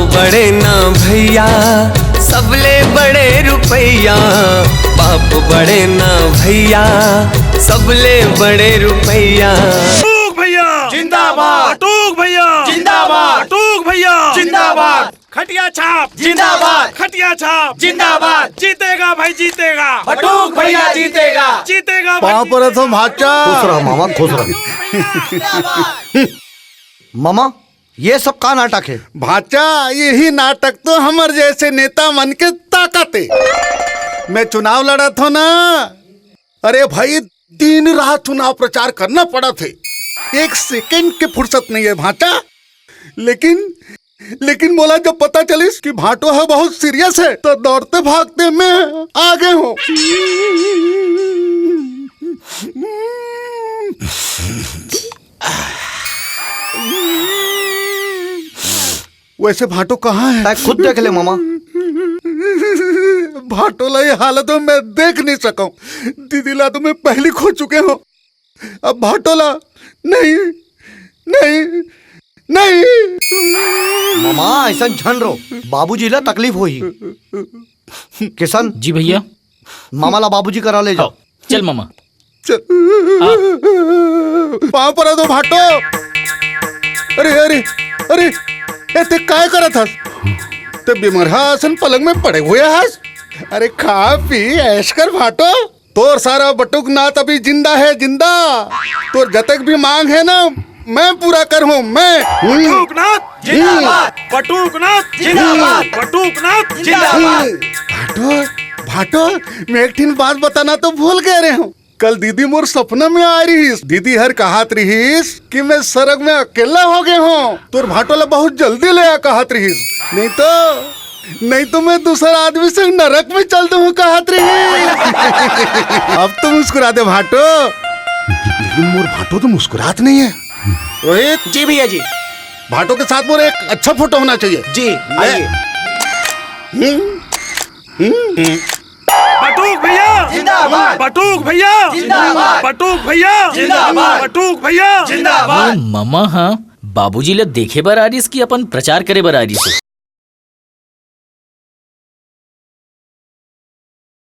बड़े ना भैया सबले बड़े रुपैया, बाप बड़े ना भैया सबले बड़े रुपैया। बटूक भैया जिंदाबाद, बटूक भैया जिंदाबाद, बटूक भैया जिंदाबाद, खटिया छाप जिंदाबाद, खटिया छाप जिंदाबाद, जीतेगा भाई जीतेगा, बटूक भैया जीतेगा, जीतेगा भाई वहाँ पर है तो भाचा। खुश रहो मामा, खुश रहो। मामा ये सब का नाटक है? भाचा यही नाटक तो हमर जैसे नेता मन के ताकत है। मैं चुनाव लड़ा था ना, अरे भाई दिन रात चुनाव प्रचार करना पड़ा थे, एक सेकंड की फुर्सत नहीं है भाचा। लेकिन बोला जब पता चलिस कि भाटो है बहुत सीरियस है तो दौड़ते भागते मैं आगे हूँ। वैसे भाटो कहाँ है? खुद देख ले मामा। भाटोला ये हालत में मैं देख नहीं सका। दीदी ला तो मैं पहले खो चुके हो। अब भाटोला नहीं नहीं नहीं। मामा ऐसा झन रो, बाबूजी ला तकलीफ होई। किशन जी भैया। मामा ला बाबूजी करा ले जाओ। चल मामा। वहां पर दो भाटो। अरे अरे अरे ते काय करत हस? ते बीमार हासन पलंग में पड़े हुए हस। अरे खा पी ऐश कर भाटो। तोर सारा बटुक नाथ अभी जिंदा है, जिंदा। तोर जतक भी मांग है ना मैं पूरा कर हूँ मैं। बटूकनाथ जिंदाबाद, बटूकनाथ जिंदाबाद, बटूकनाथ जिंदाबाद। भाटो भाटो मैं एक ठिन बात बताना तो भूल गए रहे हूँ। कल दीदी मोर सपना में आ रही। दीदी हर कहत रहीस कि मैं सड़क में अकेला हो गए हूँ। तोर भाटोला बहुत जल्दी ले आ कहत रहीस, नहीं तो मैं दूसरा आदमी से नरक में चल दूँ कहत रही। अब तो मुस्कुरा दे भाटो। लेकिन मोर भाटो तो मुस्कुरात नहीं है। रोहित जी भैया जी। भाटो के साथ मोर एक अच्छा फोटो होना चाहिए। जी आइए। बटूक भैया जिंदाबाद, बटूक भैया जिंदाबाद, बटूक भैया जिंदाबाद, बटूक भैया जिंदाबाद। मामा हाँ बाबूजी ला देखे बर आ रही कि अपन प्रचार करे बर आ रही।